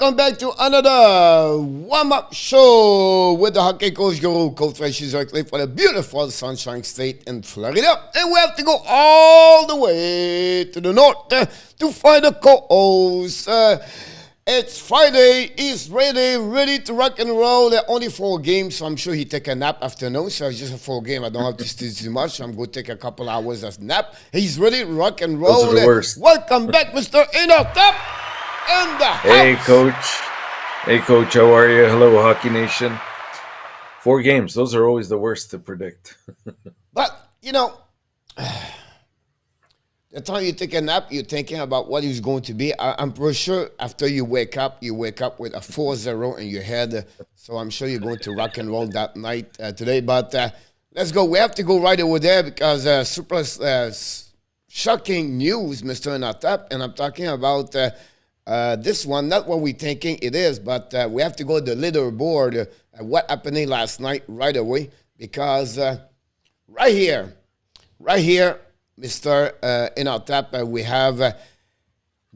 welcome back to another warm-up show with the hockey coach Guru, Coach Fresh directly for the beautiful Sunshine State in Florida. And we have to go all the way to the north to find a co-host. It's Friday, he's ready to rock and roll. There are only 4 games, so I'm sure he take a nap afternoon. So it's just a 4 game. I don't have to stay too much. So I'm going to take a couple hours of nap. He's ready to rock and roll. Those are the worst. Welcome back, Mr. ENORTAP. In the Hey, house. Coach. Hey, Coach. How are you? Hello, Hockey Nation. 4 games. Those are always the worst to predict. But, you know, the time you take a nap, you're thinking about what it's going to be. I'm pretty sure after you wake up with a 4-0 in your head. So I'm sure you're going to rock and roll that night today. But let's go. We have to go right over there because super shocking news, Mr. ENORTAP. And I'm talking about this one, not what we're thinking it is, but we have to go to the leaderboard. What happened last night right away, because right here, Mr. ENORTAP, we have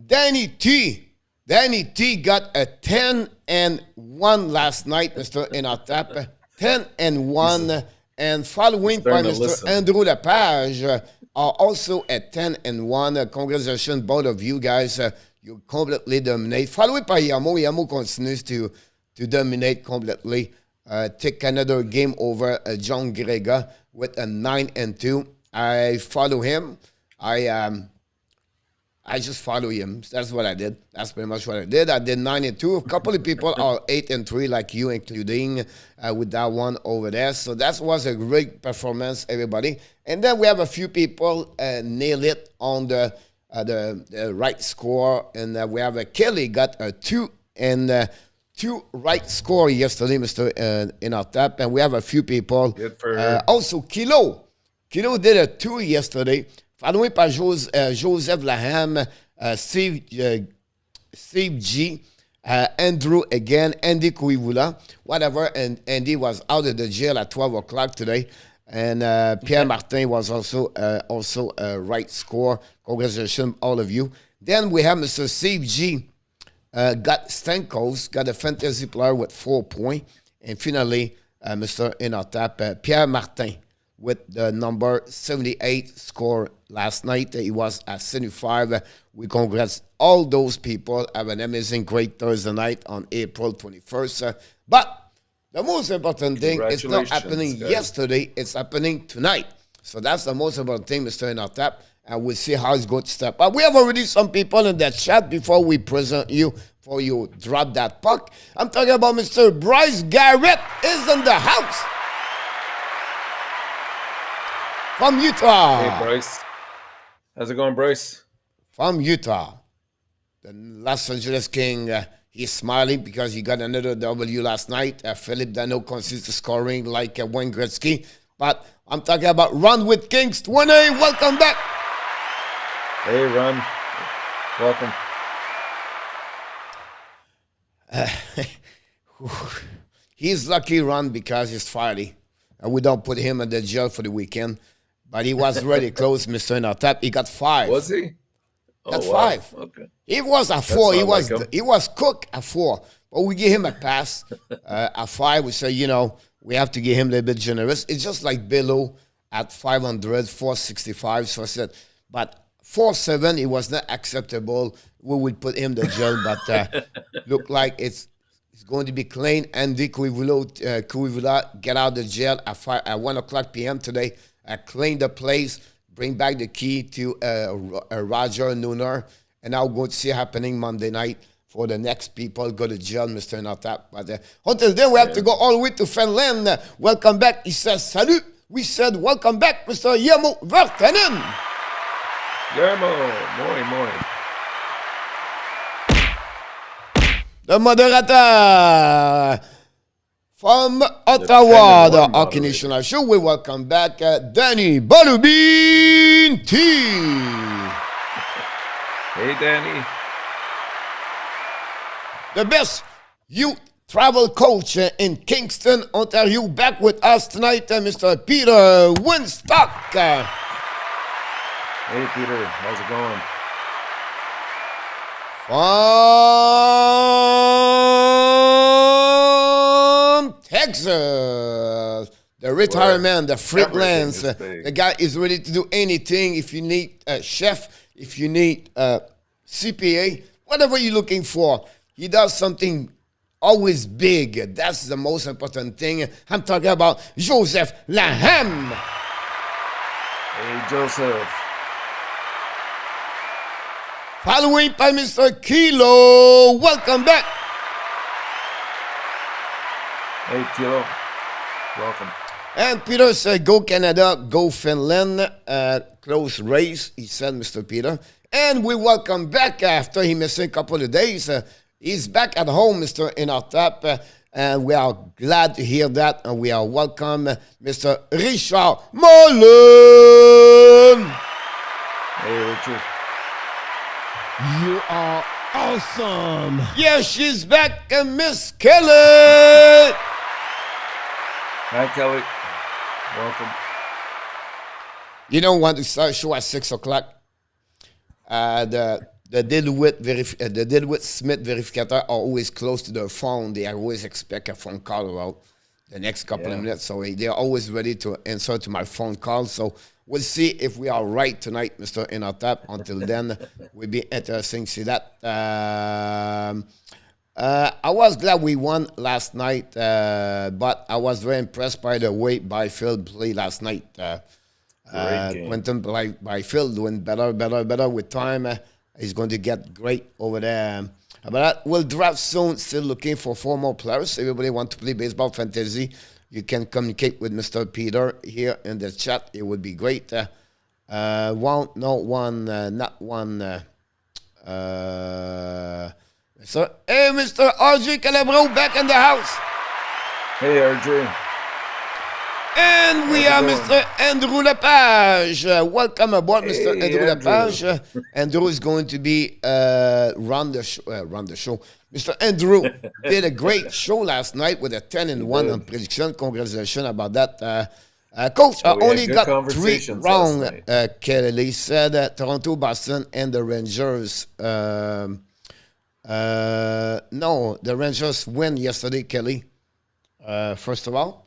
Danny T. Danny T got a 10-1 last night, Mr. ENORTAP. 10-1, and following by Mr. Andrew Lepage are also at 10-1. Congratulations, both of you guys. You completely dominate. Followed by Yamo. Yamo continues to dominate completely. Take another game over John Grega with a 9-2. I follow him. I just follow him. That's what I did. That's pretty much what I did. I did 9-2. A couple of people are 8-3, like you, including with that one over there. So that was a great performance, everybody. And then we have a few people nail it on the right score, and we have Kelly got a 2 right score yesterday, Mr. ENORTAP, and we have a few people. Good for her. Also, Kilo did a 2 yesterday, followed by Joseph LANHAM, Steve G, Andrew again, Andy Kouivoula, whatever, and Andy was out of the jail at 12 o'clock today. And Pierre Martin was also a right score. Congratulations, all of you. Then we have Mr. Steve G. Got Stankos, got a fantasy player with 4 points. And finally, Mr. ENORTAP, Pierre Martin with the number 78 score last night. He was at 75. We congrats all those people. Have an amazing, great Thursday night on April 21st. But the most important thing is not happening yesterday, it's happening tonight. So that's the most important thing, Mr. ENORTAP, and we'll see how it's going to step up. We have already some people in that chat before we present you, before you drop that puck. I'm talking about Mr. Bryce Garrett is in the house. From Utah. Hey, Bryce. How's it going, Bryce? From Utah. The Los Angeles King. He's smiling because he got another W last night. Philip Dano consistent scoring like Wayne Gretzky. But I'm talking about Run with Kings 20. Welcome back. Hey, Ron. Welcome. He's lucky, Ron, because he's fiery. And we don't put him in the jail for the weekend. But he was really close, Mr. ENORTAP. He got 5. Was he? Got wow. 5. Okay. He was at 4. Like he was cooked at 4. But we give him a pass. At 5, we say, we have to give him a little bit generous. It's just like Bello at 500, 465. So I said, but 4-7, it was not acceptable. We would put him in the jail, but look like it's going to be clean. Andy Kouivoula get out of the jail at 1 o'clock p.m. today. Clean the place, bring back the key to Roger Nooner, and now we're going to see happening Monday night for the next people go to jail, Mr. ENORTAP. But until then, we have to go all the way to Finland. Welcome back. He says, salut. We said, welcome back, Mr. Jarmo Virtanen. Jarmo, moi. The moderator from Ottawa, the Hockey National Show. We welcome back Danny Balubin T. Hey, Danny. The best youth travel coach in Kingston, Ontario. Back with us tonight, Mr. Peter WYNSTOK. Hey, Peter. How's it going? from Texas. The retirement, the freelance. The guy is ready to do anything. If you need a chef, if you need a CPA, whatever you're looking for, he does something always big. That's the most important thing. I'm talking about Joseph LANHAM. Hey, Joseph. Following by Mr. Kilo. Welcome back. Hey, Kilo. Welcome. And Peter said, go Canada, go Finland. Close race, he said, Mr. Peter. And we welcome back after he missed a couple of days. He's back at home, Mr. ENORTAP. And we are glad to hear that. And we are welcome Mr. Richard Mullen. Hey, Richard. You are awesome. Yeah, she's back, Miss Kelly. Hi, Kelly. Welcome. You don't want to start show at 6 o'clock. The Deloitte Smith verificators are always close to their phone. They always expect a phone call about the next couple of minutes. So they're always ready to answer to my phone call. So we'll see if we are right tonight, Mr. ENORTAP. Until then, will be interesting to see that. I was glad we won last night, but I was very impressed by the way Byfield played last night. Quentin Byfield doing better with time. He's going to get great over there. But we'll draft soon. Still looking for 4 more players. Everybody want to play baseball fantasy, you can communicate with Mr. Peter here in the chat. It would be great. Not one. So, hey, Mr. RJ Calabro back in the house. Hey, RJ. And we are Mr. Andrew Lepage. Welcome aboard, Mr. Andrew Lepage. Andrew is going to be run the show. Mr. Andrew did a great show last night with a 10-1 on prediction. Congratulations about that. Coach, I only got 3 wrong. Kelly said Toronto, Boston, and the Rangers. No, the Rangers win yesterday, Kelly. First of all.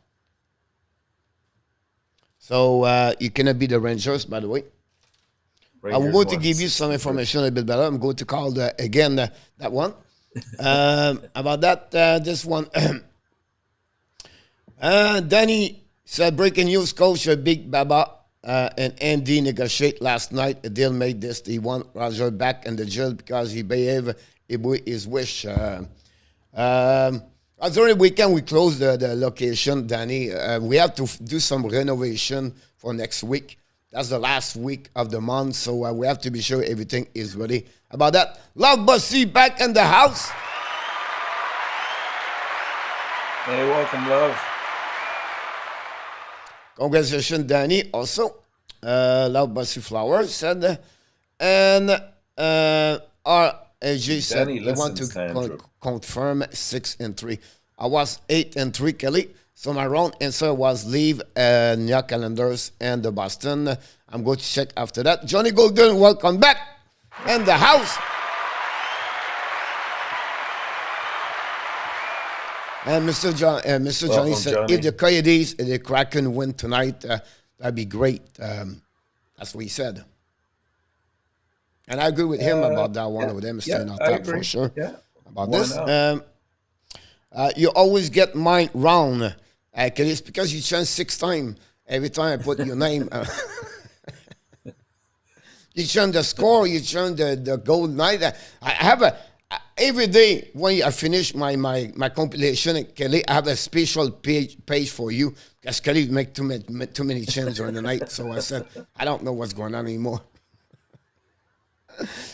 So you cannot be the Rangers, by the way. I'm going to give you some information a bit better. I'm going to call again that one. About that, this one. Danny said, breaking news, Coach, Big Baba and Andy negotiate last night. A deal made this. He want Roger back in the jail because he behaved his wish. During the weekend, we closed the location, Danny. We have to do some renovation for next week. That's the last week of the month, so we have to be sure everything is ready. About that, Love Bussy back in the house. Hey, welcome, Love. Congratulations, Danny. Also, Love Bussy Flowers said, and our AJ said he want to confirm 6-3. I was 8-3, Kelly. So my round answer was leave New York Calendars and the Boston. I'm going to check after that. Johnny Golden, welcome back in the house. And Mr. Johnny said, Johnny. If the Coyotes and the Kraken win tonight, that'd be great. That's what he said. And I agree with him about that one over there, Mr. ENORTAP, for sure. Yeah. About this. You always get mine wrong. It's because you change 6 times. Every time I put your name. You change the score, you change the goal night. I have every day when I finish my compilation, Kelly, I have a special page for you. Because Kelly make too many changes during the night. So I said, I don't know what's going on anymore.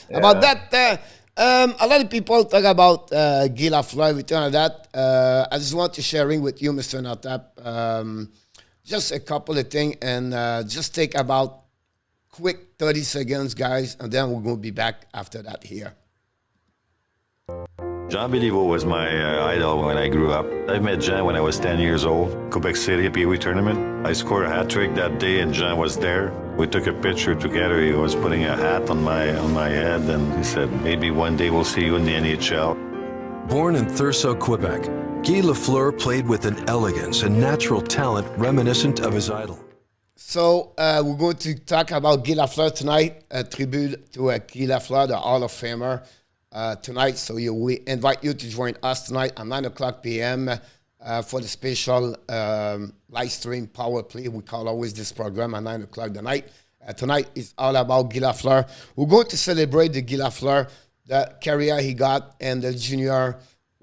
Yeah. About that, a lot of people talk about Guy Lafleur, everything like that. I just want to sharing with you, Mr. ENORTAP, just a couple of things, and just take about quick 30 seconds, guys, and then we're going to be back after that here. Jean Béliveau was my idol when I grew up. I met Jean when I was 10 years old, Quebec City Pee Wee tournament. I scored a hat-trick that day and Jean was there. We took a picture together. He was putting a hat on my head, and he said, maybe one day we'll see you in the NHL. Born in Thurso, Quebec, Guy Lafleur played with an elegance and natural talent reminiscent of his idol. So we're going to talk about Guy Lafleur tonight, a tribute to Guy Lafleur, the Hall of Famer, tonight. So we invite you to join us tonight at 9 o'clock p.m. For the special live stream power play. We call always this program at 9 o'clock tonight. Tonight is all about Guy Lafleur. We're going to celebrate the Guy Lafleur, the career he got, and the junior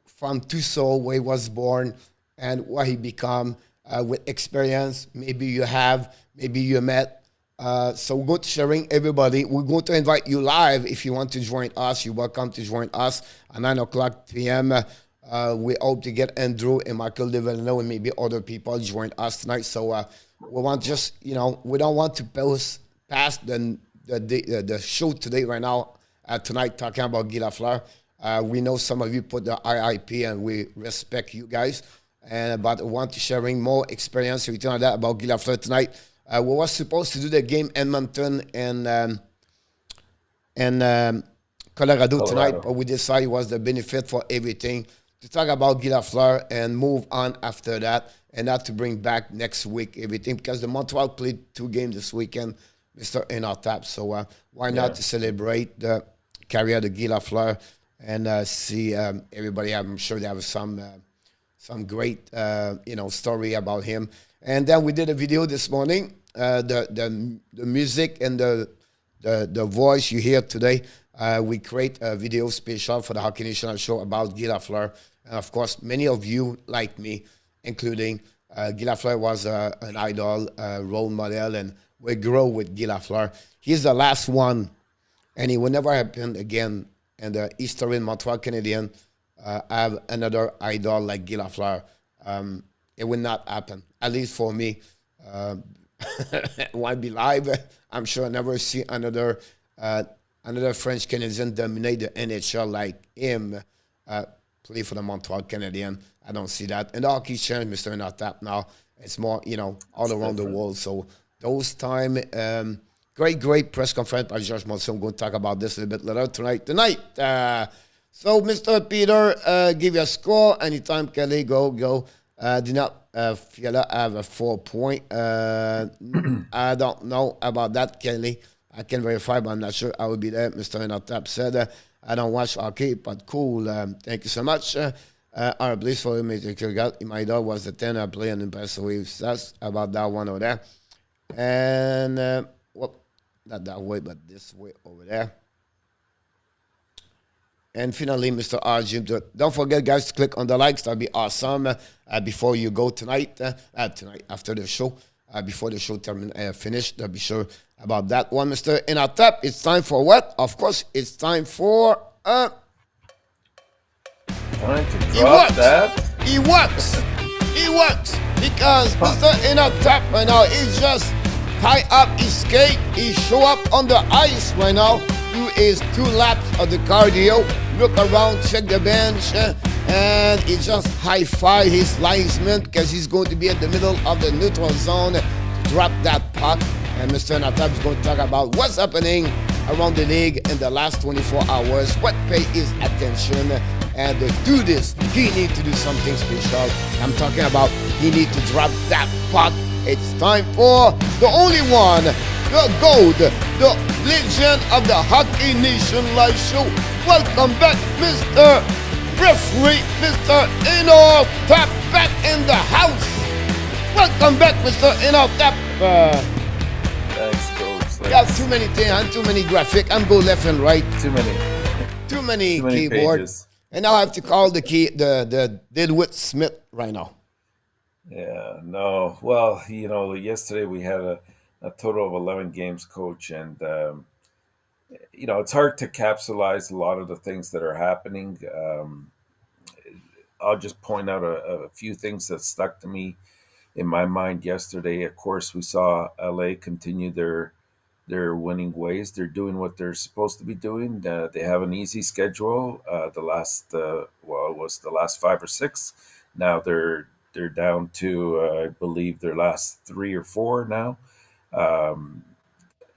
from Thurso, where he was born, and what he become with experience. Maybe you have, maybe you met. So we're going to sharing everybody. We're going to invite you live. If you want to join us, you're welcome to join us at 9 o'clock p.m. We hope to get Andrew and Michael DeVillano and maybe other people join us tonight. So we want just, we don't want to pass the show today right now, tonight, talking about Guy Lafleur. We know some of you put the IIP and we respect you guys. But I want to sharing more experience, everything like that about Guy Lafleur tonight. We were supposed to do the game Edmonton and Colorado tonight, but we decided it was the benefit for everything to talk about Guy Lafleur and move on after that, and not to bring back next week everything, because the Montreal played 2 games this weekend, Mr. ENORTAP. So why not to celebrate the career of Guy Lafleur and see everybody. I'm sure they have some great story about him. And then we did a video this morning. The music and the voice you hear today, we create a video special for the Hockey National show about Guy Lafleur. And of course, many of you, like me, including Guy Lafleur, was an idol, role model, and we grow with Guy Lafleur. He's the last one, and it will never happen again. And the historian Montreal Canadian have another idol like Guy Lafleur. It will not happen, at least for me. Won't be live. I'm sure I'll never see another French Canadian dominate the NHL like him. Play for the Montreal Canadian. I don't see that. And the hockey changed, Mr. ENORTAP now. It's more, all around the world. So those time, great press conference by George Monson. I'm going to talk about this a little bit later tonight. So, Mr. Peter, give you a score. Anytime, Kelly, go. Do not Fiala have a 4 point. I don't know about that, Kelly. I can verify, but I'm not sure I will be there. Mr. ENORTAP said, I don't watch hockey, but cool. Thank you so much. Our bliss for him, my dog was the 10 I play and impressive waves. That's about that one over there. And, not that way, but this way over there. And finally, Mr. RG, don't forget, guys, to click on the likes. That'll be awesome before you go tonight, after the show, before the show finished. Be sure about that one, Mr. ENORTAP. It's time for what? Of course, it's time for... Time to drop that. He works. Because Mr. ENORTAP right now is just tie up his skate. He show up on the ice right now. Do his 2 laps of the cardio. Look around, check the bench, and he just high-five his linesman because he's going to be in the middle of the neutral zone to drop that puck. And Mr. ENORTAP is going to talk about what's happening around the league in the last 24 hours, what pay his attention, and to do this, he needs to do something special. I'm talking about he needs to drop that puck. It's time for the only one, the GOAT, the legend of the Hockey Nation live show. Welcome back, Mr. Referee, Mr. ENORTAP, back in the house. Welcome back, Mr. ENORTAP. Thanks, Coach. Got too many things, and too many graphics. I'm go left and right. Too many keyboard. pages. And now I have to call the Deadwood Smith right now. Yeah, no. Well, yesterday we had a total of 11 games, Coach, and it's hard to capsulize a lot of the things that are happening. I'll just point out a few things that stuck to me in my mind yesterday. Of course, we saw LA continue their winning ways. They're doing what they're supposed to be doing. They have an easy schedule. It was the last 5 or 6. Now they're down to I believe their last 3 or 4 now.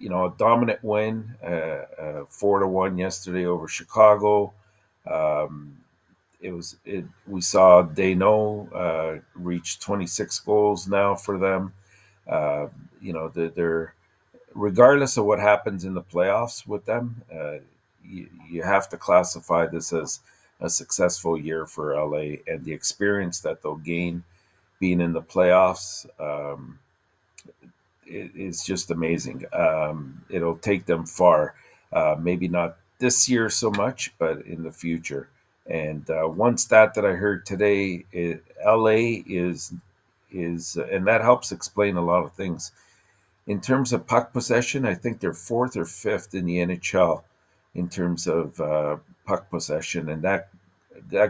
a dominant win, 4-1 yesterday over Chicago. Um, we saw Dano reach 26 goals now for them. They're regardless of what happens in the playoffs with them, you have to classify this as a successful year for LA, and the experience that they'll gain being in the playoffs is just amazing. It'll take them far. Maybe not this year so much, but in the future. And one stat that I heard today, LA is, and that helps explain a lot of things. In terms of puck possession, I think they're fourth or fifth in the NHL in terms of puck possession, and that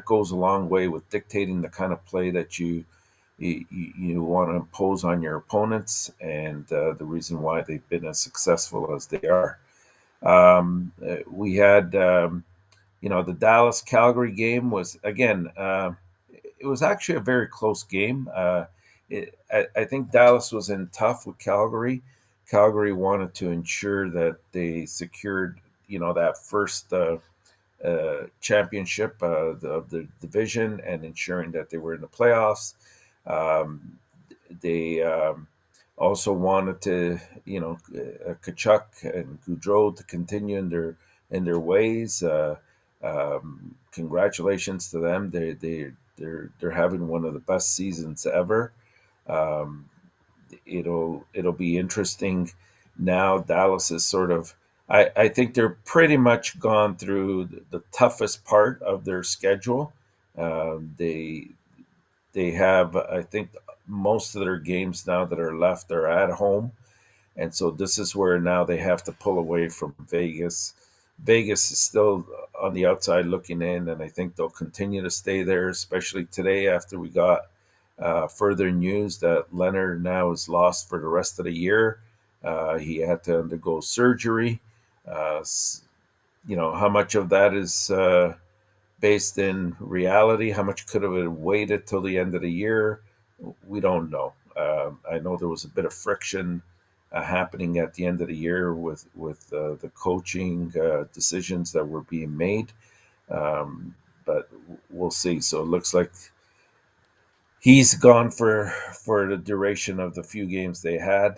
goes a long way with dictating the kind of play that you want to impose on your opponents, and the reason why they've been as successful as they are. We had, the Dallas Calgary game was again. It was actually a very close game. I think Dallas was in tough with Calgary. Calgary wanted to ensure that they secured, that first championship of the division, and ensuring that they were in the playoffs. They also wanted to, Kachuk and Goudreau to continue in their ways. Congratulations to them. They're having one of the best seasons ever. It'll be interesting. Now Dallas is sort of, I think they're pretty much gone through the toughest part of their schedule. They have, I think, most of their games now that are left are at home, and so this is where now they have to pull away from Vegas. Vegas is still on the outside looking in, and I think they'll continue to stay there, especially today after we got further news that Leonard now is lost for the rest of the year. He had to undergo surgery. How much of that is based in reality? How much could have waited till the end of the year? We don't know. I know there was a bit of friction happening at the end of the year with the coaching decisions that were being made, but we'll see. So it looks like he's gone for the duration of the few games they had.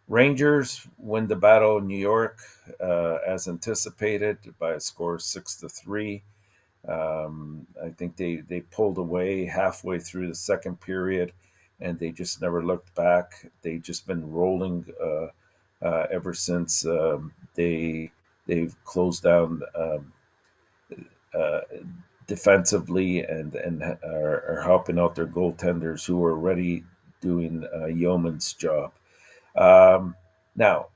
Rangers win the battle in New York as anticipated by a score of 6-3. I think they pulled away halfway through the second period, and they just never looked back. They've just been rolling ever since they've closed down defensively and are helping out their goaltenders, who are already doing yeoman's job. Now,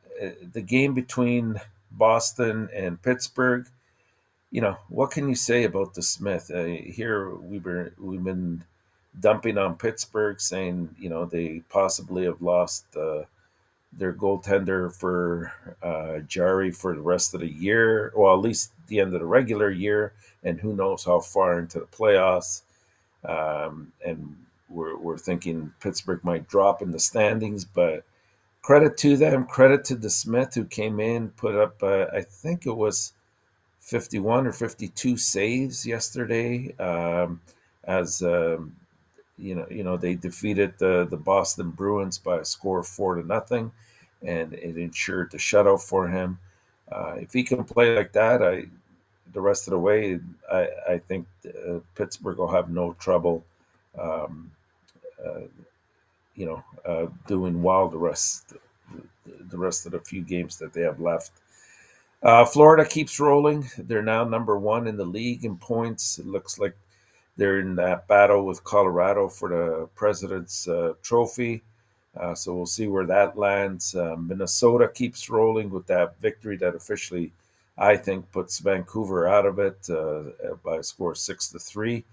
the game between Boston and Pittsburgh, what can you say about the Smith? Here we've been dumping on Pittsburgh, saying they possibly have lost their goaltender for Jarry for the rest of the year, or at least the end of the regular year, and who knows how far into the playoffs. And we're thinking Pittsburgh might drop in the standings, but credit to them, credit to the Smith, who came in, put up I think it was 51 or 52 saves yesterday, as they defeated the Boston Bruins by a score of 4-0, and it ensured the shutout for him. If he can play like that, the rest of the way, I think Pittsburgh will have no trouble, doing well the rest of the few games that they have left. Florida keeps rolling. They're now number one in the league in points. It looks like they're in that battle with Colorado for the President's Trophy. So we'll see where that lands. Minnesota keeps rolling with that victory that officially, I think, puts Vancouver out of it by a score of 6-3.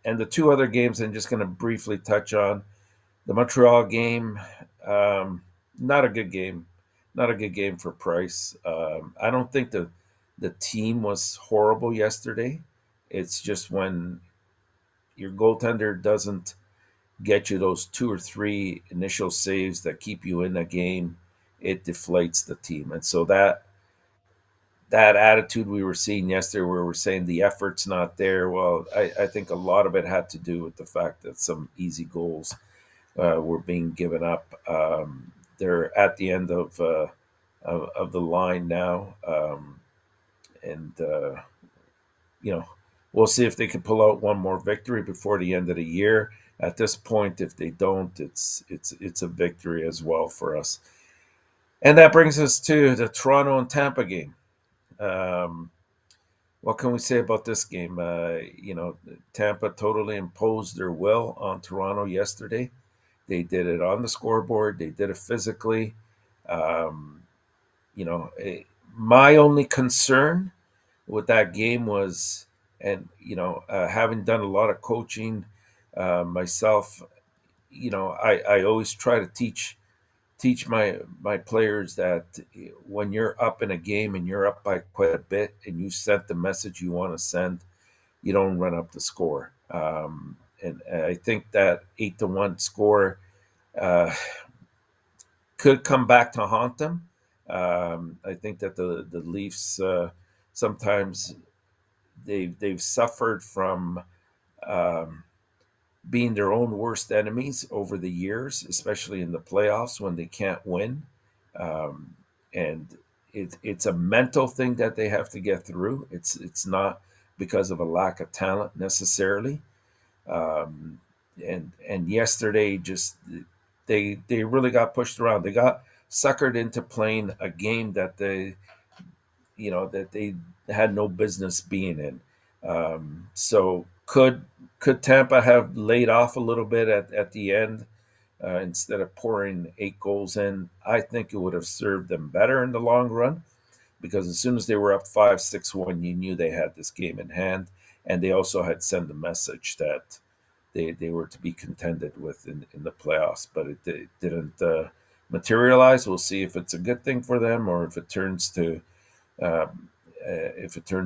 And the two other games I'm just going to briefly touch on. The Montreal game, not a good game. Not a good game for Price. I don't think the team was horrible yesterday. It's just when your goaltender doesn't get you those 2 or 3 initial saves that keep you in the game, it deflates the team. And so that attitude we were seeing yesterday, where we're saying the effort's not there, well, I think a lot of it had to do with the fact that some easy goals were being given up. They're at the end of the line now, and we'll see if they can pull out one more victory before the end of the year. At this point, if they don't, it's a victory as well for us. And that brings us to the Toronto and Tampa game. What can we say about this game? Tampa totally imposed their will on Toronto yesterday. They did it on the scoreboard. They did it physically. My only concern with that game was, and having done a lot of coaching myself, I always try to teach my players that when you're up in a game and you're up by quite a bit and you sent the message you want to send, you don't run up the score. And I think that 8-1 score could come back to haunt them. I think that the Leafs sometimes they've suffered from being their own worst enemies over the years, especially in the playoffs when they can't win. And it's a mental thing that they have to get through. It's not because of a lack of talent necessarily. And yesterday, just they really got pushed around. They got suckered into playing a game that they had no business being in. So could Tampa have laid off a little bit at the end instead of pouring 8 goals in? I think it would have served them better in the long run, because as soon as they were up 5-6-1, you knew they had this game in hand, and they also had sent a message that they were to be contended with in the playoffs, but it didn't materialize. We'll see if it's a good thing for them, or if it turns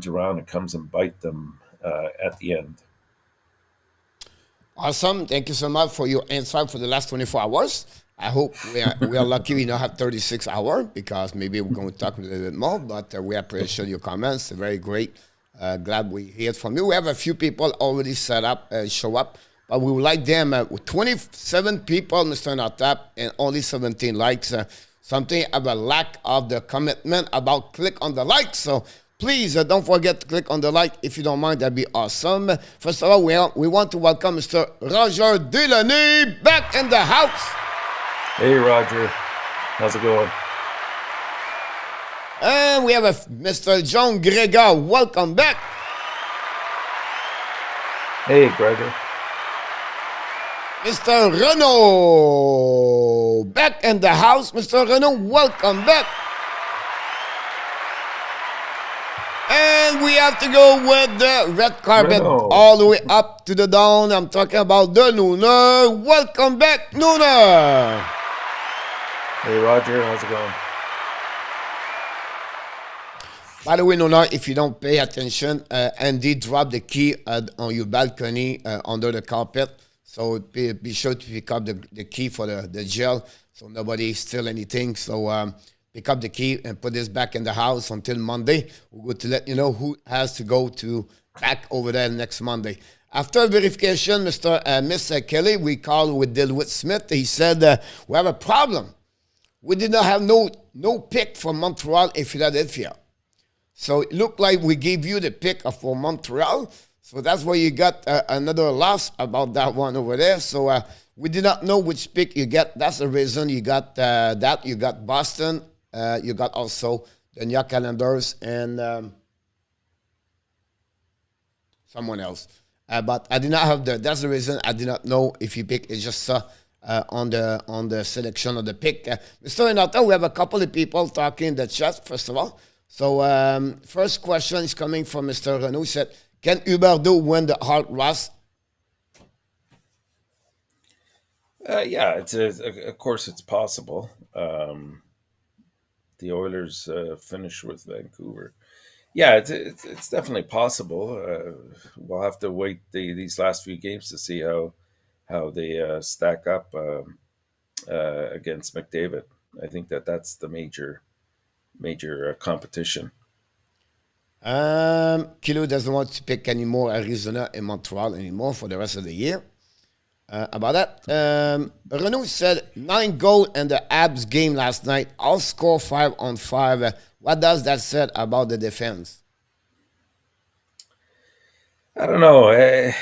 around and comes and bite them at the end. Awesome. Thank you so much for your insight for the last 24 hours. I hope we are lucky we don't have 36 hours, because maybe we're going to talk a little bit more, but we appreciate your comments. They're very great. Glad we hear from you. We have a few people already set up, show up, but we would like them. 27 people, Mr. ENORTAP, and only 17 likes. Something of a lack of the commitment about click on the like. So please don't forget to click on the like if you don't mind. That'd be awesome. First of all, we want to welcome Mr. Roger Delaney back in the house. Hey, Roger. How's it going? And we have Mr. John Gregor. Welcome back. Hey, Gregor. Mr. Renault back in the house. Mr. Renault, welcome back. And we have to go with the red carpet all the way up to the down. I'm talking about the Nooner. Welcome back, Nooner. Hey, Roger. How's it going? By the way, Nooner, if you don't pay attention, Andy dropped the key on your balcony under the carpet. So be sure to pick up the key for the gel so nobody steal anything. So pick up the key and put this back in the house until Monday. We're going to let you know who has to go to back over there next Monday. After verification, Miss Kelly, we called with DeLwitt Smith. He said, we have a problem. We did not have no pick for Montreal and Philadelphia. So it looked like we gave you the pick for Montreal. So that's why you got another loss about that one over there. So we did not know which pick you get. That's the reason you got that. You got Boston. You got also the New York Islanders and someone else. But I did not have that's the reason I did not know if you pick. It's just on the selection of the pick. Mr. ENORTAP, we have a couple of people talking in the chat, first of all. So first question is coming from Mr. Renault. He said, can Huberdeau win the Hart Ross? Yeah, of course it's possible. The Oilers finish with Vancouver. Yeah, it's definitely possible. We'll have to wait these last few games to see how stack up against McDavid. I think that's the major competition. Kilo doesn't want to pick anymore Arizona and Montreal anymore for the rest of the year. About that, Renault said 9 goals in the Abs game last night. All score 5-on-5. What does that say about the defense? I don't know. I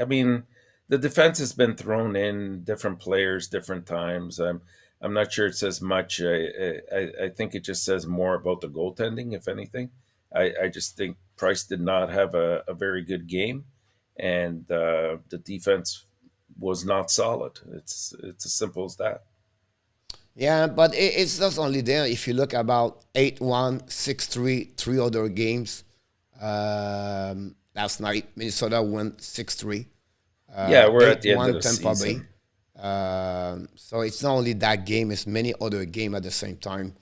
mean, the defense has been thrown in, different players, different times. I'm not sure it says much. I think it just says more about the goaltending, if anything. I just think Price did not have a very good game, and the defense was not solid. It's as simple as that. Yeah, but it's not only there. If you look about 8-1, 6-3, 3 other games. Last night, Minnesota won 6-3. Yeah, we're at the end of the Tampa season. Bay. So it's not only that game, it's many other games at the same time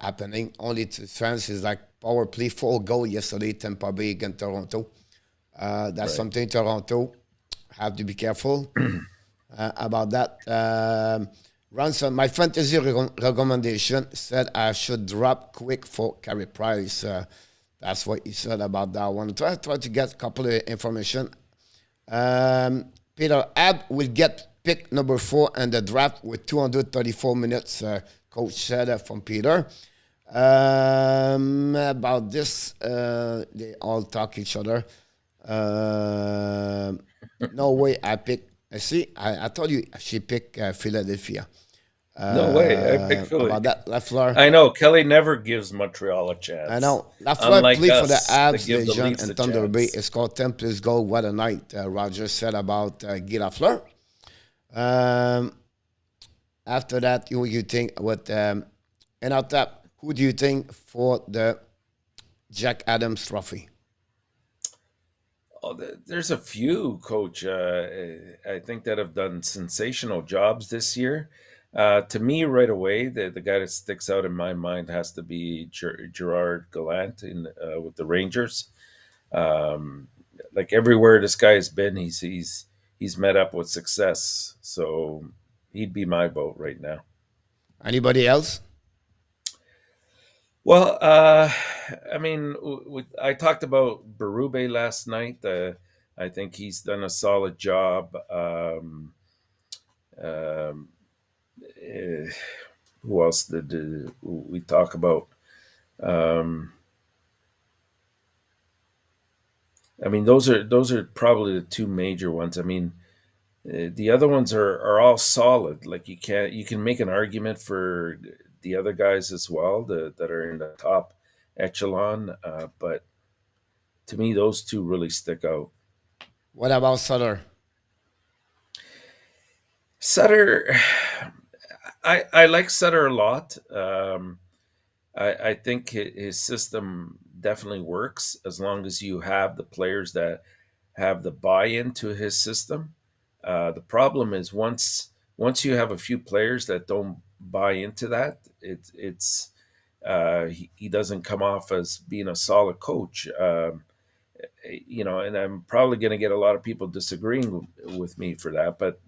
happening. Only to France is like power play, 4 goals yesterday, Tampa Bay against Toronto. That's Right. something Toronto have to be careful about that. Ransom, my fantasy recommendation said I should drop quick for Carey Price. That's what he said about that one. Try to get a couple of information. Peter Ab will get pick number 4 in the draft with 234 minutes. Coach said from Peter. About this, they all talk each other. No way I pick. See, I told you she picked Philadelphia. No way. I picked Philly. About that, LaFleur. I know. Kelly never gives Montreal a chance. I know. LaFleur Unlike played for the us, Abs, they give the Legion, Leafs and a Thunder chance. Bay. He scored 10 plus goal. What a night, Roger said about Guy LaFleur. After that, who you think with ENORTAP, who do you think for the Jack Adams Trophy? Oh, there's a few, Coach. I think that have done sensational jobs this year. To me, right away, the guy that sticks out in my mind has to be Gerard Gallant with the Rangers. Like everywhere this guy has been, he's met up with success. So he'd be my vote right now. Anybody else? Well, I mean, I talked about Berube last night. I think he's done a solid job. Who else did we talk about? I mean, those are probably the 2 major ones. I mean, the other ones are all solid. Like you can make an argument for the other guys as well that are in the top echelon. But to me, those 2 really stick out. What about Sutter? Sutter, I like Sutter a lot. I think his system definitely works as long as you have the players that have the buy-in to his system. The problem is once you have a few players that don't buy into that, he doesn't come off as being a solid coach. And I'm probably going to get a lot of people disagreeing with me for that, but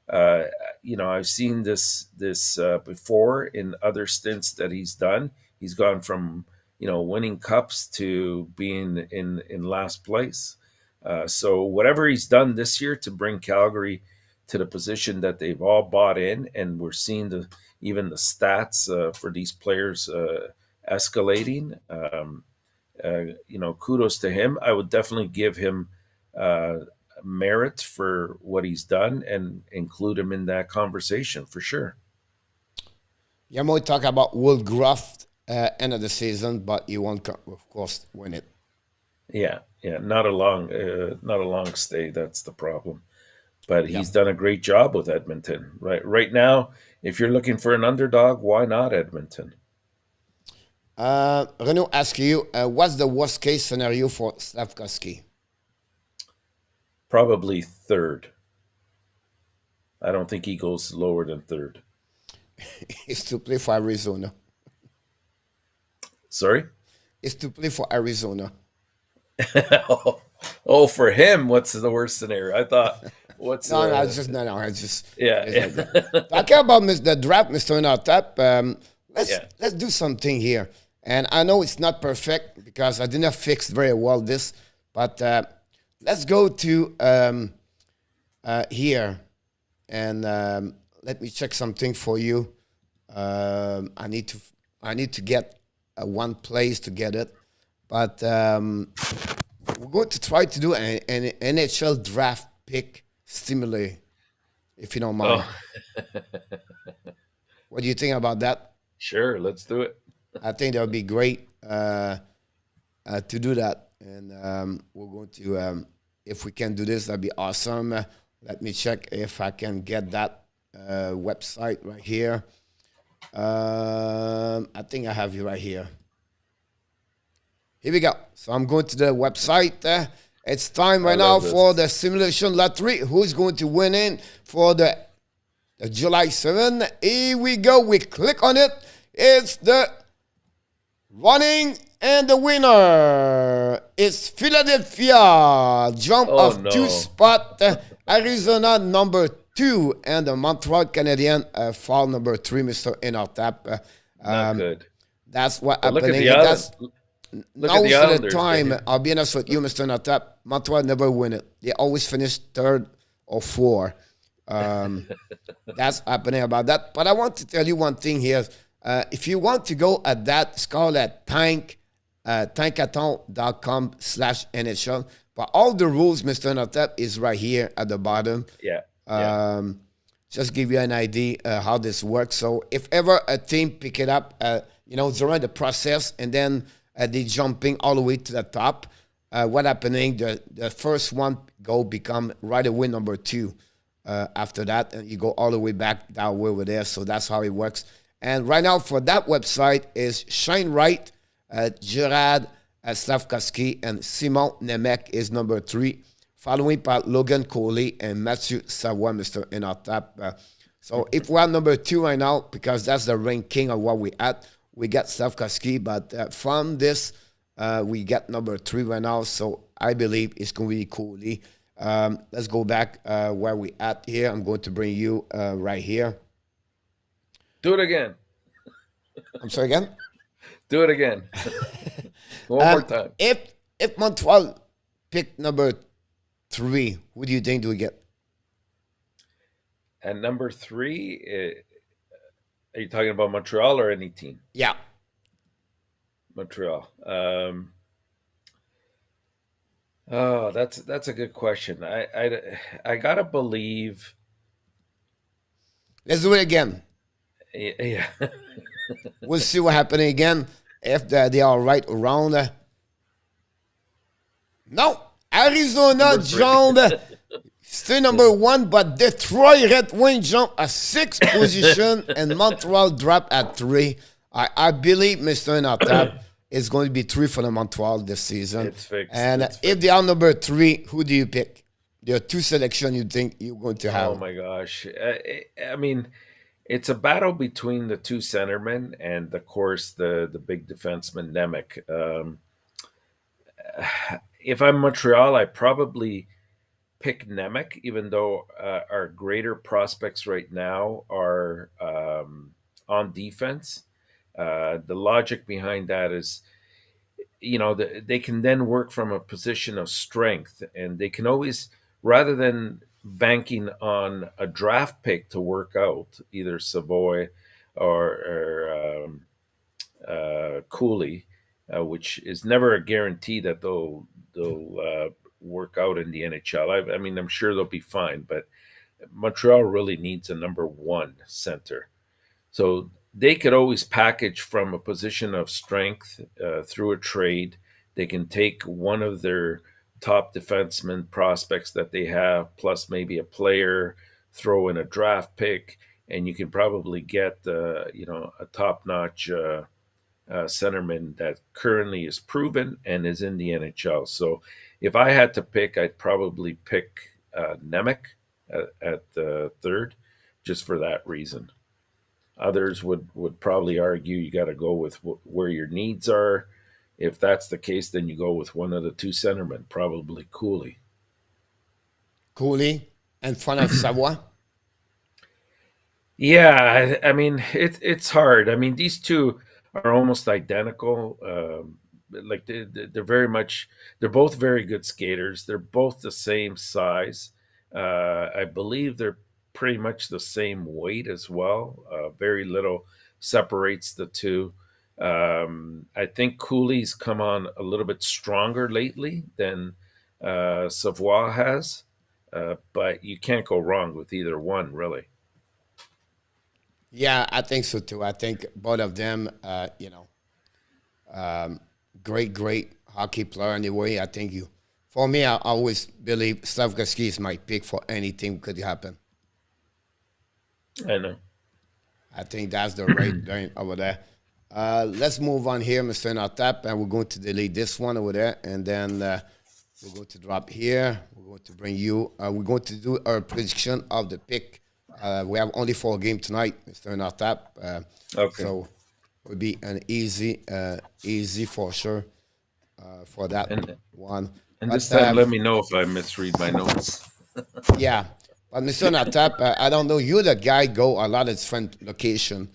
I've seen this before in other stints that he's done. He's gone from winning cups to being in last place. So whatever he's done this year to bring Calgary to the position that they've all bought in, and we're seeing even the stats for these players escalating. Kudos to him. I would definitely give him merit for what he's done and include him in that conversation for sure. You might talk about Woodcroft end of the season, but he won't, of course, win it. Yeah, not a long stay. That's the problem. But he's done a great job with Edmonton. Right now, if you're looking for an underdog, why not Edmonton? Renaud asks you, what's the worst case scenario for Slafkovsky? Probably 3rd. I don't think he goes lower than 3rd. It's to play for Arizona. Sorry? It's to play for Arizona. Oh, for him, what's the worst scenario? I thought, What's No, no, it's just yeah, it's like that. Talking about the draft, Mr. ENORTAP, Yeah. let's do something here. And I know it's not perfect because I did not fix very well this, but let's go to here and let me check something for you. I need to get one place to get it, but we're going to try to do an NHL draft pick stimuli, if you don't mind. Oh, What do you think about that? sure, let's do it. I think that would be great to do that, and we're going to, if we can do this, that'd be awesome. Let me check if I can get that website right here. I think I have you right here. Here we go. So I'm going to the website. It's time right now for the simulation lottery. Who's going to win in for the July 7? Here we go. We click on it. It's the running, and the winner is Philadelphia. Jump of 2 spot. Arizona number 2, and the Montreal Canadian fall number 3, Mr. ENORTAP. Not good. That's what But happening. Most of the time, I'll be honest with you, Mr. ENORTAP, Montreal never win it. They always finish 3rd or 4th. That's happening about that. But I want to tell you one thing here. If you want to go at that, it's called at tankathon.com/NHL. But all the rules, Mr. ENORTAP, is right here at the bottom. Yeah. Just give you an idea how this works. So if ever a team pick it up, during the process, and then they jumping all the way to the top, what happening? The first one become right away number 2. After that, and you go all the way back that way over there. So that's how it works. And right now for that website is Shane Wright, Gerard Slavkovsky, and Simon Nemec is number 3, following by Logan Coley and Mathieu Savoie, Mr. ENORTAP. So if we're number 2 right now, because that's the ranking of what we at, we got Slavkovsky, but from this, we got number 3 right now. So I believe it's going to be Coley. Let's go back where we at here. I'm going to bring you right here. Do it again. I'm sorry again? Do it again. One more time. If Montreal picked number 3, who do you think do we get? And number 3, are you talking about Montreal or any team? Yeah. Montreal. Oh, that's a good question. I gotta believe. Let's do it again. Yeah. We'll see what happening again if they are right around. No, Arizona jumped. Still number 1, but Detroit Red Wings jump a 6th position and Montreal drop at 3. I believe Mr. ENORTAP is going to be 3 for the Montreal this season. It's fixed. And if they are number 3, who do you pick? There are 2 selections you think you're going to have. Oh my gosh. I mean, it's a battle between the 2 centermen and, of course, the big defenseman Nemec. If I'm Montreal, I probably pick Nemec, even though our greater prospects right now are on defense. The logic behind that is, they can then work from a position of strength, and they can always, rather than banking on a draft pick to work out, either Savoy or Cooley, which is never a guarantee that they'll work out in the NHL. I mean, I'm sure they'll be fine, but Montreal really needs a number 1 center. So they could always package from a position of strength through a trade. They can take one of their top defenseman prospects that they have, plus maybe a player, throw in a draft pick, and you can probably get a top-notch centerman that currently is proven and is in the NHL. So if I had to pick, I'd probably pick Nemec at the 3rd, just for that reason. Others would probably argue you got to go with where your needs are. If that's the case, then you go with one of the 2 centermen, probably Cooley. Cooley? in front of Savoie. Yeah, I mean it's hard. I mean these two are almost identical. Like they're very much they're both very good skaters. They're both the same size. I believe they're pretty much the same weight as well. Very little separates the two. I think Cooley's come on a little bit stronger lately than Savoie has, but you can't go wrong with either one, really. Yeah, I think so too. I think both of them, great hockey player anyway. I think for me, I always believe Slavkovsky is my pick for anything could happen. I know. I think that's the right thing over there. Let's move on here, Mr. ENORTAP, and we're going to delete this one over there, and then we're going to drop here. We're going to bring you. We're going to do our prediction of the pick. We have only 4 games tonight, Mr. ENORTAP. Okay. So it would be an easy for sure for that one. And But, this time, let me know if I misread my notes. yeah, but Mr. ENORTAP, I don't know. You're the guy go a lot of different location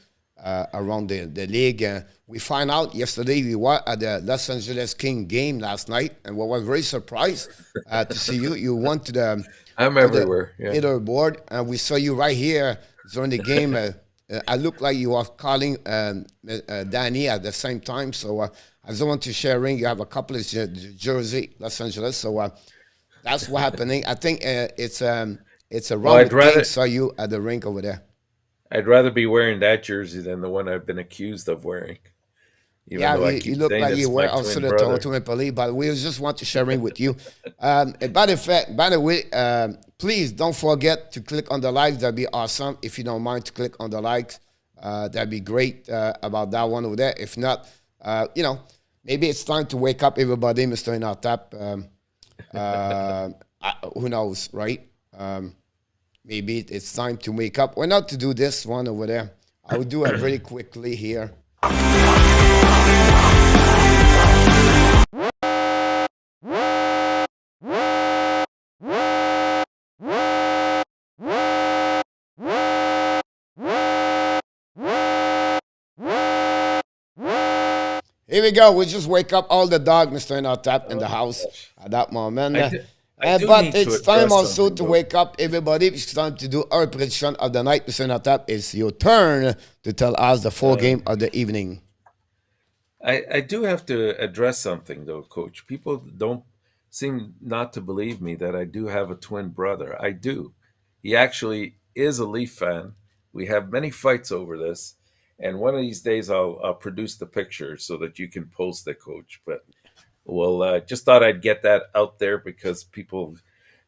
around the league. We find out yesterday you were at the Los Angeles King game last night, and we were very surprised to see you. You went to the I'm everywhere. Yeah. leaderboard, and we saw you right here during the game. I looked like you were calling Danny at the same time. So I just want to sharing. You have a couple of jersey, Los Angeles. So that's what happening. I think it's a round King saw you at the rink over there. I'd rather be wearing that jersey than the one I've been accused of wearing. Even Yeah, you look like you were also the Toronto Maple Leaf, but we just want to sharing with you. By the way, please don't forget to click on the likes. That'd be awesome. If you don't mind to click on the likes, that'd be great about that one over there. If not, maybe it's time to wake up everybody, Mr. ENORTAP. Who knows, right? Maybe it's time to wake up. Why not to do this one over there? I will do it very quickly here. Here we go. We just wake up all the dog, Mr. ENORTAP, in the house at that moment. But it's time also to wake up everybody. It's time to do our prediction of the night. Mr. ENORTAP, it's your turn to tell us the 4 game of the evening. I do have to address something, though, Coach. People don't seem not to believe me that I do have a twin brother. I do. He actually is a Leaf fan. We have many fights over this. And one of these days, I'll produce the picture so that you can post it, Coach. But just thought I'd get that out there because people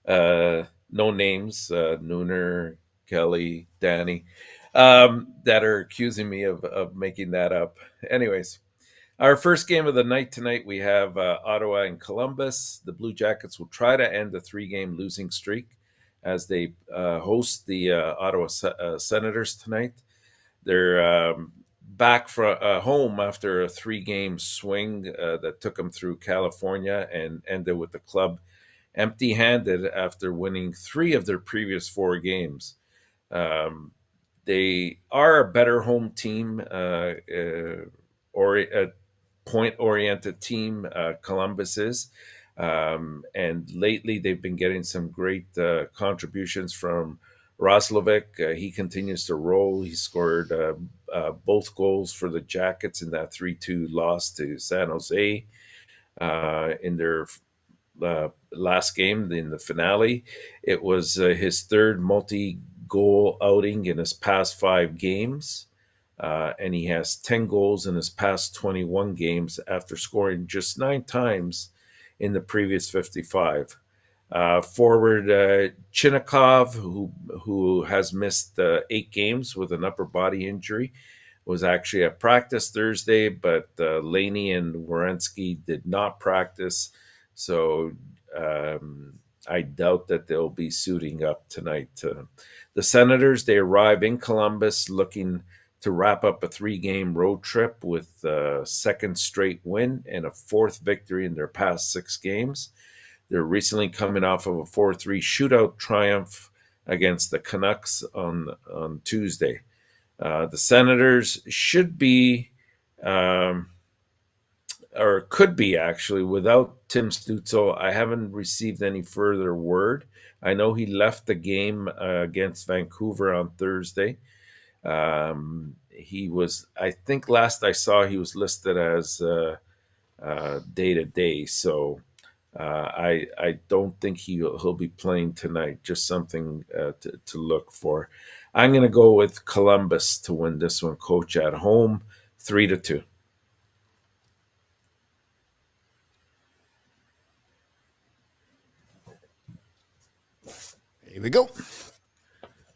know names, Nooner, Kelly, Danny, that are accusing me of making that up. Anyways, our first game of the night tonight, we have Ottawa and Columbus. The Blue Jackets will try to end the 3-game losing streak as they host the Ottawa Senators tonight. They're back from home after a 3-game swing that took them through California and ended with the club empty-handed after winning 3 of their previous 4 games. They are a better home team or a point-oriented team, Columbus is. And lately they've been getting some great contributions from Roslovic. He continues to roll. He scored both goals for the Jackets in that 3-2 loss to San Jose in their last game in the finale. It was his 3rd multi-goal outing in his past 5 games. And he has 10 goals in his past 21 games after scoring just 9 times in the previous 55. Forward Chinnikov, who has missed 8 games with an upper body injury, was actually at practice Thursday, but Laney and Werenski did not practice, so I doubt that they'll be suiting up tonight. The Senators, they arrive in Columbus looking to wrap up a 3-game road trip with a 2nd straight win and a 4th victory in their past 6 games. They're recently coming off of a 4-3 shootout triumph against the Canucks on Tuesday. The Senators should be, or could be actually, without Tim Stützle. I haven't received any further word. I know he left the game against Vancouver on Thursday. He was, I think last I saw, he was listed as day-to-day. So I don't think he'll be playing tonight. Just something to look for. I'm going to go with Columbus to win this one, Coach, at home, 3-2. Here we go.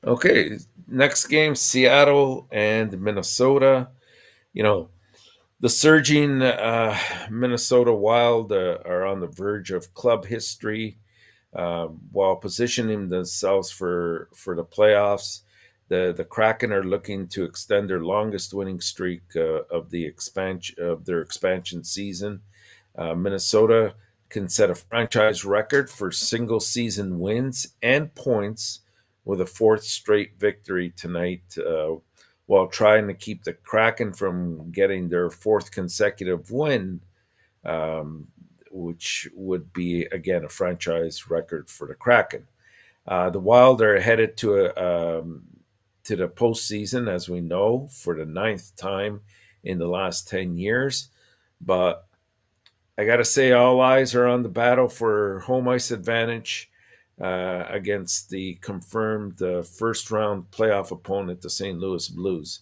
Okay, next game, Seattle and Minnesota. You know, the surging Minnesota Wild are on the verge of club history while positioning themselves for the playoffs. The Kraken are looking to extend their longest winning streak of their expansion season. Minnesota can set a franchise record for single season wins and points with a fourth straight victory tonight, while trying to keep the Kraken from getting their fourth consecutive win, which would be, again, a franchise record for the Kraken. The Wild are headed to the postseason, as we know, for the 9th time in the last 10 years. But I got to say, all eyes are on the battle for home ice advantage against the confirmed first-round playoff opponent, the St. Louis Blues.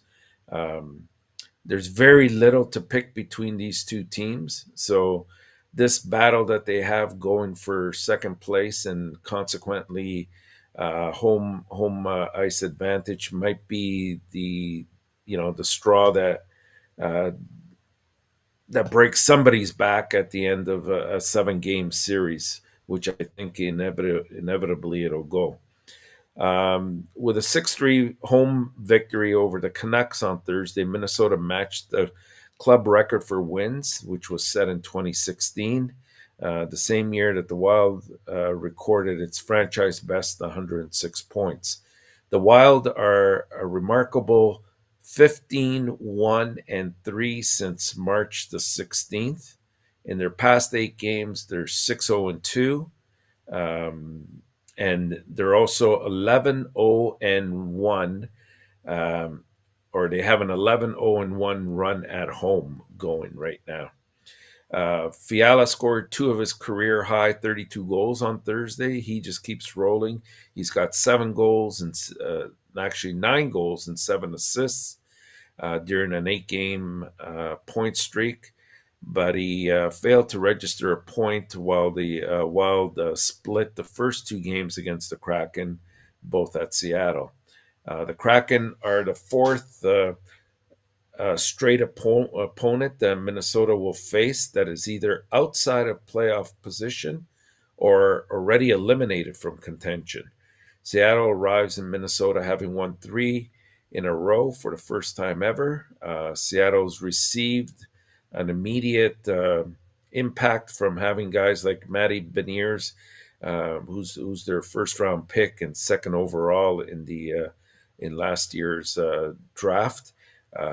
There's very little to pick between these two teams. So this battle that they have going for second place and consequently home ice advantage might be the straw that breaks somebody's back at the end of a 7-game series, which I think inevitably it'll go. With a 6-3 home victory over the Canucks on Thursday, Minnesota matched the club record for wins, which was set in 2016, the same year that the Wild recorded its franchise best 106 points. The Wild are a remarkable 15-1-3 since March the 16th. In their past 8 games, they're 6-0-2. And they're also 11-0-1, or they have an 11-0-1 run at home going right now. Fiala scored 2 of his career-high 32 goals on Thursday. He just keeps rolling. He's got 7 goals and actually 9 goals and 7 assists during an 8-game point streak. But he failed to register a point while the Wild split the first 2 games against the Kraken, both at Seattle. The Kraken are the 4th straight opponent that Minnesota will face that is either outside of playoff position or already eliminated from contention. Seattle arrives in Minnesota having won 3 in a row for the first time ever. Seattle's received an immediate impact from having guys like Matty Beniers, who's their first-round pick and 2nd overall in last year's draft.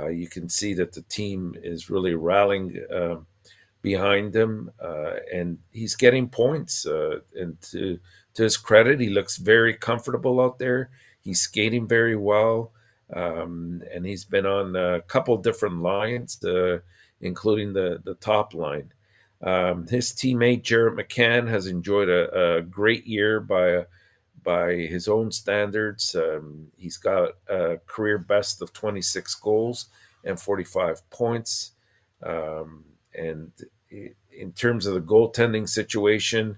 You can see that the team is really rallying behind him, and he's getting points. And to his credit, he looks very comfortable out there. He's skating very well, and he's been on a couple different lines, including the top line. His teammate Jared McCann has enjoyed a great year by his own standards. He's got a career best of 26 goals and 45 points. And in terms of the goaltending situation,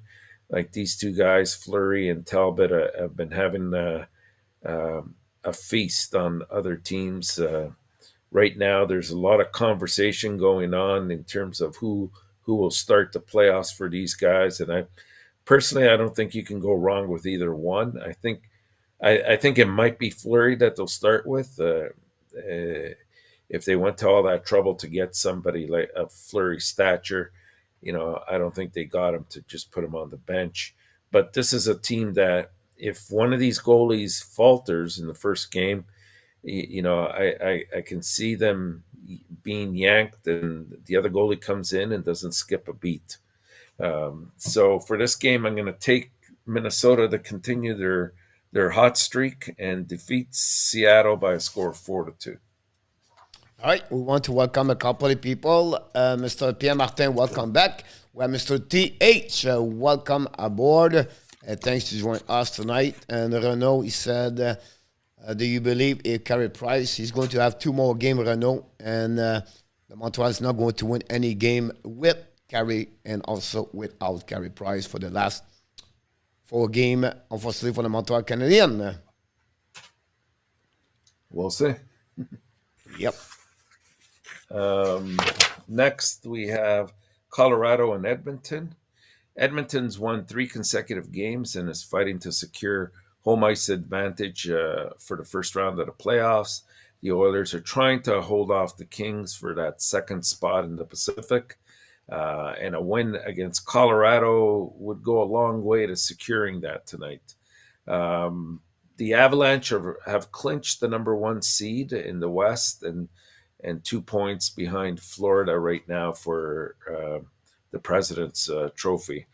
like these 2 guys, Fleury and Talbot, have been having a feast on other teams. Right now, there's a lot of conversation going on in terms of who will start the playoffs for these guys. And I don't think you can go wrong with either one. I think it might be Fleury that they'll start with. If they went to all that trouble to get somebody like a Fleury stature, I don't think they got him to just put him on the bench. But this is a team that if one of these goalies falters in the first game, I can see them being yanked, and the other goalie comes in and doesn't skip a beat. So for this game, I'm going to take Minnesota to continue their hot streak and defeat Seattle by a score of 4-2. All right, we want to welcome a couple of people. Mr. Pierre Martin, welcome back. We have Mr. TH, welcome aboard. Thanks to join us tonight. And Renaud, he said, do you believe if Carey Price, he's going to have 2 more games, Renaud, and the Montreal is not going to win any game with Carey and also without Carey Price for the last 4 games, unfortunately, for the Montreal Canadiens. We'll see. Yep. Next, we have Colorado and Edmonton. Edmonton's won 3 consecutive games and is fighting to secure home ice advantage for the first round of the playoffs. The Oilers are trying to hold off the Kings for that second spot in the Pacific. And a win against Colorado would go a long way to securing that tonight. The Avalanche have clinched the number 1 seed in the West and 2 points behind Florida right now for the President's Trophy.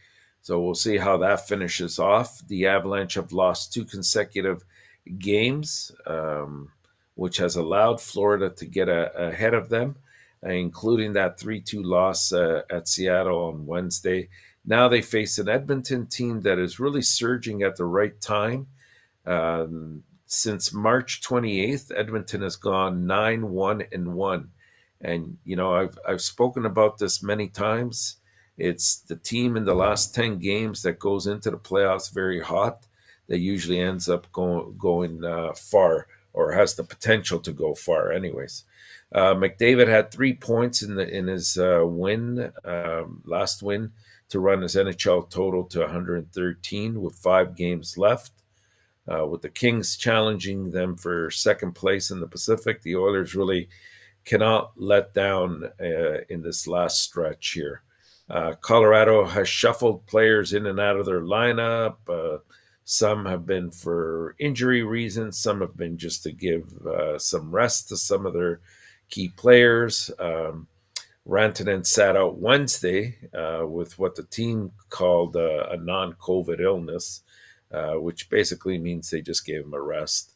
So we'll see how that finishes off. The Avalanche have lost 2 consecutive games, which has allowed Florida to get ahead of them, including that 3-2 loss at Seattle on Wednesday. Now they face an Edmonton team that is really surging at the right time. Since March 28th, Edmonton has gone 9-1-1. And, I've spoken about this many times. It's the team in the last 10 games that goes into the playoffs very hot that usually ends up going far, or has the potential to go far anyways. McDavid had 3 points in his last win, to run his NHL total to 113 with 5 games left. With the Kings challenging them for second place in the Pacific, the Oilers really cannot let down in this last stretch here. Colorado has shuffled players in and out of their lineup. Some have been for injury reasons. Some have been just to give some rest to some of their key players. Rantanen sat out Wednesday with what the team called a non-COVID illness, which basically means they just gave him a rest.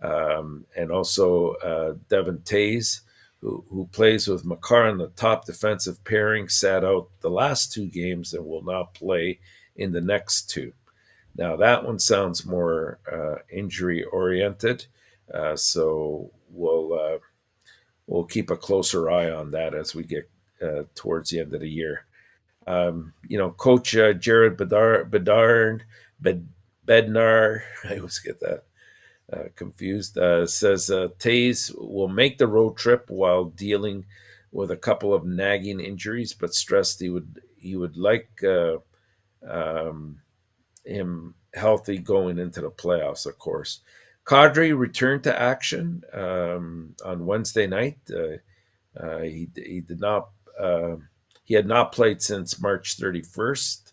And also Devon Toews, who plays with Makar in the top defensive pairing, sat out the last 2 games and will not play in the next 2. Now, that one sounds more injury-oriented, so we'll keep a closer eye on that as we get towards the end of the year. Coach Jared Bednar, I always get that confused, says Toews will make the road trip while dealing with a couple of nagging injuries, but stressed he would like him healthy going into the playoffs, of course. Kadri returned to action on Wednesday night. He did not. He had not played since March 31st.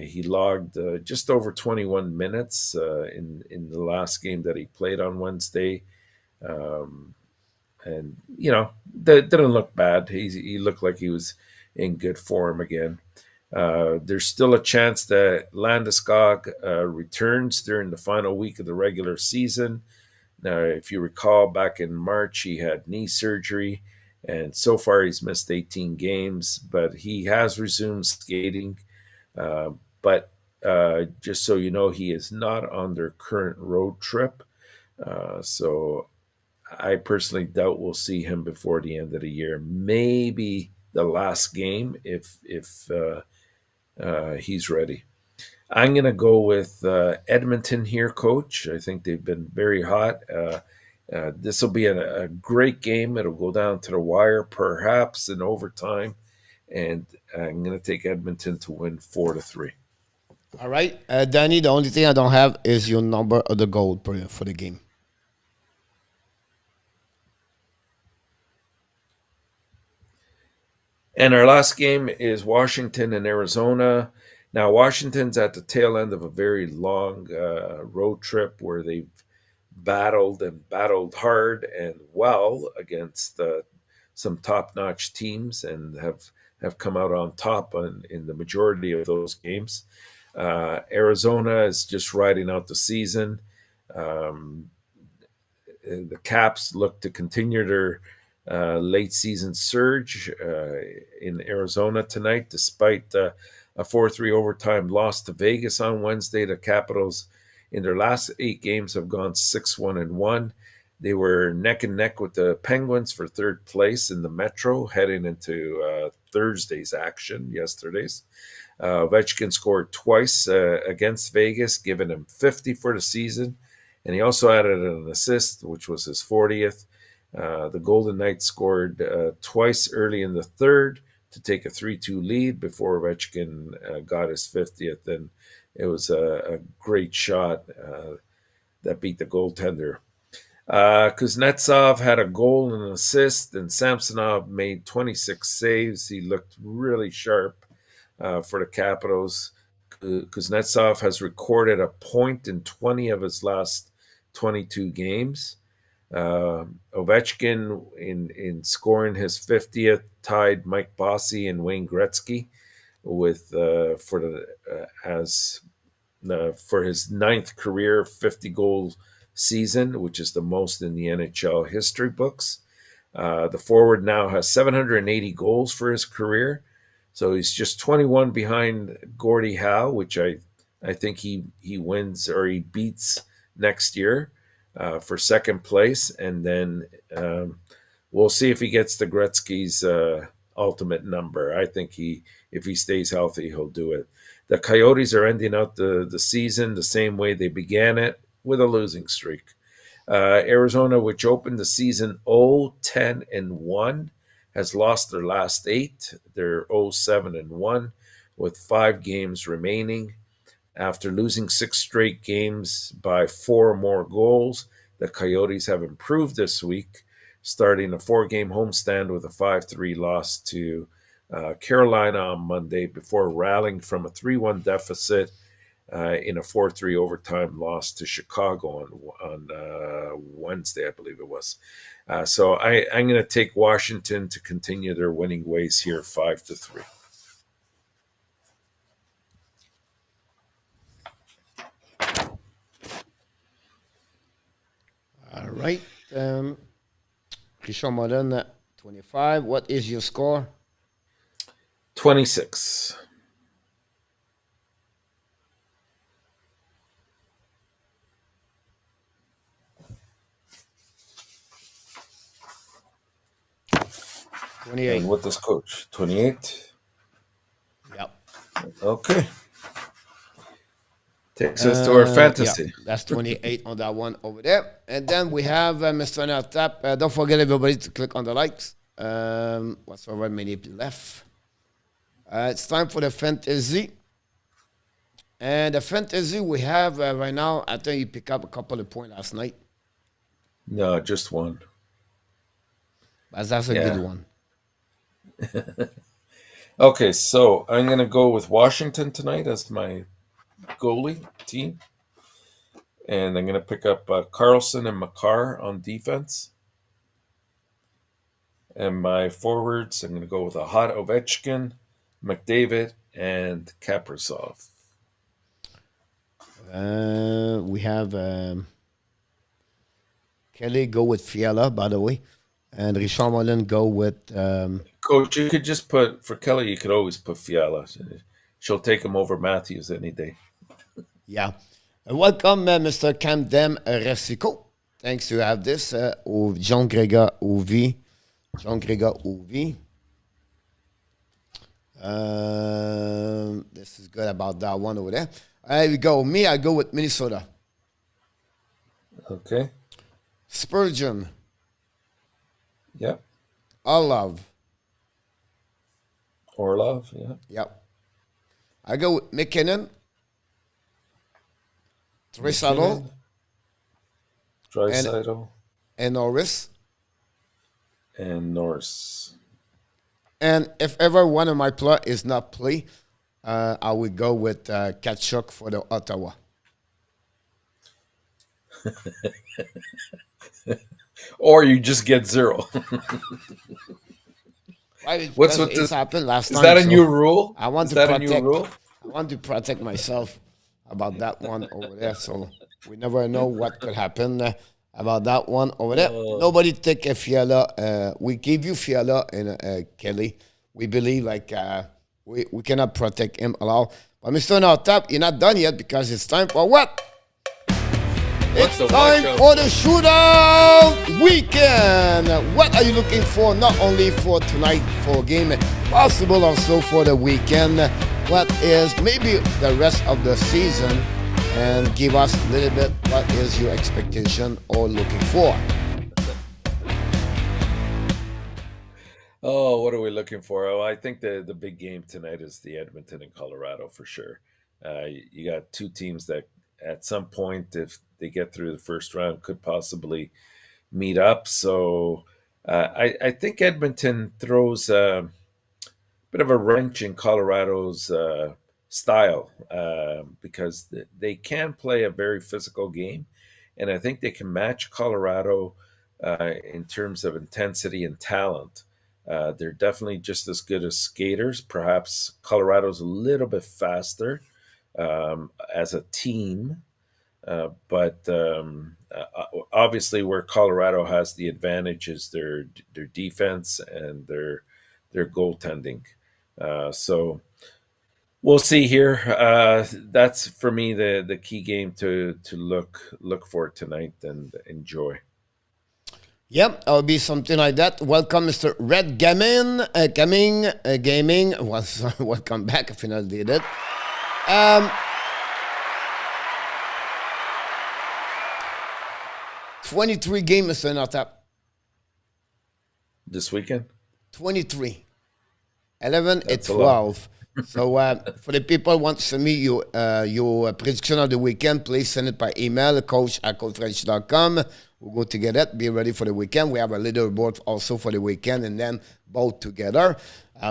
He logged just over 21 minutes in the last game that he played on Wednesday. And, that didn't look bad. He looked like he was in good form again. There's still a chance that Landeskog returns during the final week of the regular season. Now, if you recall, back in March, he had knee surgery, and so far he's missed 18 games, but he has resumed skating. But just so you know, he is not on their current road trip. So I personally doubt we'll see him before the end of the year. Maybe the last game if he's ready. I'm going to go with Edmonton here, Coach. I think they've been very hot. This will be a great game. It'll go down to the wire, perhaps in overtime. And I'm going to take Edmonton to win 4-3. All right. Danny, the only thing I don't have is your number of the goal for the game. And our last game is Washington and Arizona. Now, Washington's at the tail end of a very long road trip where they've battled and battled hard and well against some top-notch teams and have come out on top in the majority of those games. Arizona is just riding out the season. The Caps look to continue their late season surge in Arizona tonight, despite a 4-3 overtime loss to Vegas on Wednesday. The Capitals, in their last 8 games, have gone 6-1-1. They were neck and neck with the Penguins for third place in the Metro, heading into Thursday's action, yesterday's. Ovechkin scored twice against Vegas, giving him 50 for the season. And he also added an assist, which was his 40th. The Golden Knights scored twice early in the third to take a 3-2 lead before Ovechkin got his 50th. And it was a great shot that beat the goaltender. Kuznetsov had a goal and an assist, and Samsonov made 26 saves. He looked really sharp for the Capitals. Kuznetsov has recorded a point in 20 of his last 22 games. Ovechkin, in scoring his 50th, tied Mike Bossy and Wayne Gretzky with for his 9th career 50-goal season, which is the most in the NHL history books. The forward now has 780 goals for his career. So he's just 21 behind Gordie Howe, which I think he wins or he beats next year for second place. And then we'll see if he gets to Gretzky's ultimate number. I think if he stays healthy, he'll do it. The Coyotes are ending out the season the same way they began it, with a losing streak. Arizona, which opened the season 0-10-1, has lost their last 8. They're 0-7-1 with 5 games remaining. After losing 6 straight games by 4 or more goals, the Coyotes have improved this week, starting a 4-game homestand with a 5-3 loss to Carolina on Monday before rallying from a 3-1 deficit in a 4-3 overtime loss to Chicago on Wednesday, I believe it was. So I'm going to take Washington to continue their winning ways here, 5-3. All right. Richard Modern, 25. What is your score? 26. And what does coach? 28? Yep. Okay. Takes us to our fantasy. Yeah, that's 28 on that one over there. And then we have Mr. ENORTAP. Don't forget, everybody, to click on the likes. Whatsoever many left. It's time for the fantasy. And the fantasy we have right now, I think you pick up a couple of points last night. No, just one. But that's a good one. Okay, so I'm going to go with Washington tonight as my goalie team. And I'm going to pick up Carlson and Makar on defense. And my forwards, I'm going to go with a hot Ovechkin, McDavid, and Kaprizov. We have Kelly go with Fiala, by the way. And Richard Mullen go with... Coach, you could just put... For Kelly, you could always put Fiala. She'll take him over Matthews any day. Yeah. Welcome, Mr. Camden Resico. Thanks to have this. Jean Grégoire Ouvi. Jean Grégoire Ouvi. This is good about that one over there. There we go. Me, I go with Minnesota. Okay. Spurgeon. Yep. Orlov. Yeah. Yep. I go with McKinnon. Draisaitl. And Norris. And Norris. And if ever one of my play is not play, I would go with Tkachuk for the Ottawa. Or you just get 0. What's with this? Happened last is time, that a new rule? I want is to that protect, a new rule? I want to protect myself about that one over there. So we never know what could happen about that one over there. Nobody take a Fiala. We give you Fiala and Kelly. We believe we cannot protect him at all. But Mr. Nortap, you're not done yet because it's time for what? It's time for the shootout weekend. What are you looking for? Not only for tonight for a game, possible also for the weekend. What is maybe the rest of the season? And give us a little bit what is your expectation or looking for. Oh, what are we looking for? Oh, I think the big game tonight is the Edmonton and Colorado for sure. You got two teams that at some point, if they get through the first round, could possibly meet up. So I think Edmonton throws a bit of a wrench in Colorado's style because they can play a very physical game. And I think they can match Colorado in terms of intensity and talent. They're definitely just as good as skaters. Perhaps Colorado's a little bit faster as a team. But obviously where Colorado has the advantage is their defense and their goaltending. So we'll see here. That's for me the key game to look for tonight and enjoy. Yep, it'll be something like that. Welcome, Mr. Red Gaming. Gaming. Welcome back. I finally did it. 23 games, Mr. Nortap. This weekend? 23. 11 and 12. So for the people who want to send me your prediction of the weekend, please send it by email, coach@coachfrench.com. We'll go together. Be ready for the weekend. We have a leaderboard also for the weekend, and then both together.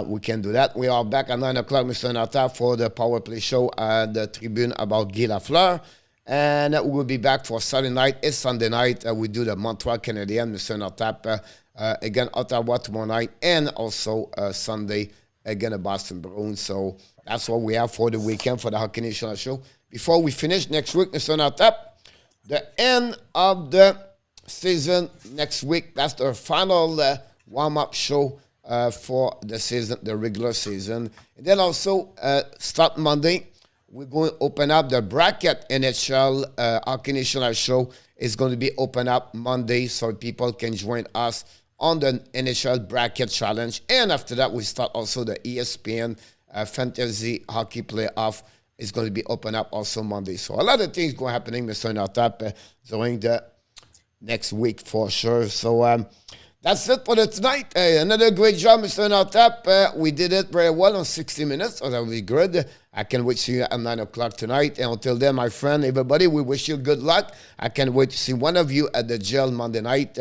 We can do that. We are back at 9 o'clock, Mr. Nortap, for the Power Play show at the Tribune about Guy Lafleur. And we'll be back for Saturday night. It's Sunday night. We do the Montreal Canadiens, Mr. Nortap. Again, Ottawa tomorrow night. And also Sunday, again, the Boston Bruins. So that's what we have for the weekend for the Hockey National show. Before we finish next week, Mr. Nortap, the end of the season next week. That's the final warm-up show for the season, the regular season. And then also start Monday. We're going to open up the bracket NHL Hockey National show. Is going to be open up Monday so people can join us on the NHL bracket challenge. And after that, we start also the ESPN Fantasy Hockey Playoff. Is going to be open up also Monday. So a lot of things going happening, Mr. Nortap, during the next week for sure. So that's it for tonight. Another great job, Mr. Nortap. We did it very well on 60 minutes, so that will be good. I can't wait to see you at 9 o'clock tonight. And until then, my friend, everybody, we wish you good luck. I can't wait to see one of you at the jail Monday night.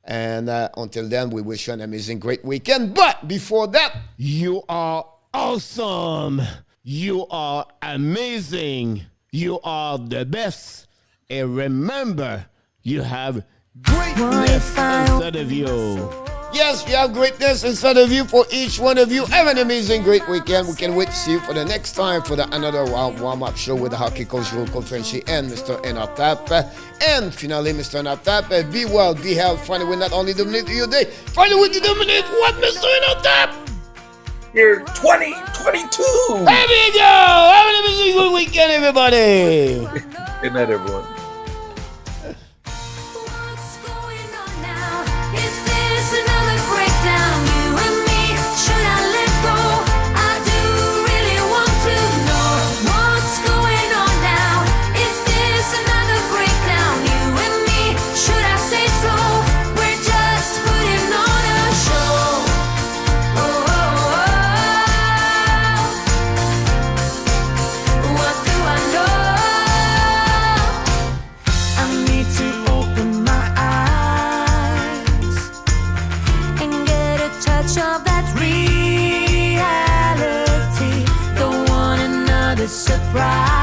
And until then, we wish you an amazing, great weekend. But before that, you are awesome. You are amazing. You are the best. And remember, you have greatness inside of you. Yes, you have greatness inside of you for each one of you. Have an amazing, great weekend. We can wait to see you for the next time for another warm-up show with the hockey coach, Coach Frenchy, and Mr. ENORTAP. And finally, Mr. ENORTAP, be well, be healthy. Find a way not only dominate your day, find a way to dominate what, Mr. ENORTAP? You're 2022. There we go. Have an amazing, good weekend, everybody. Good night, everyone. bright.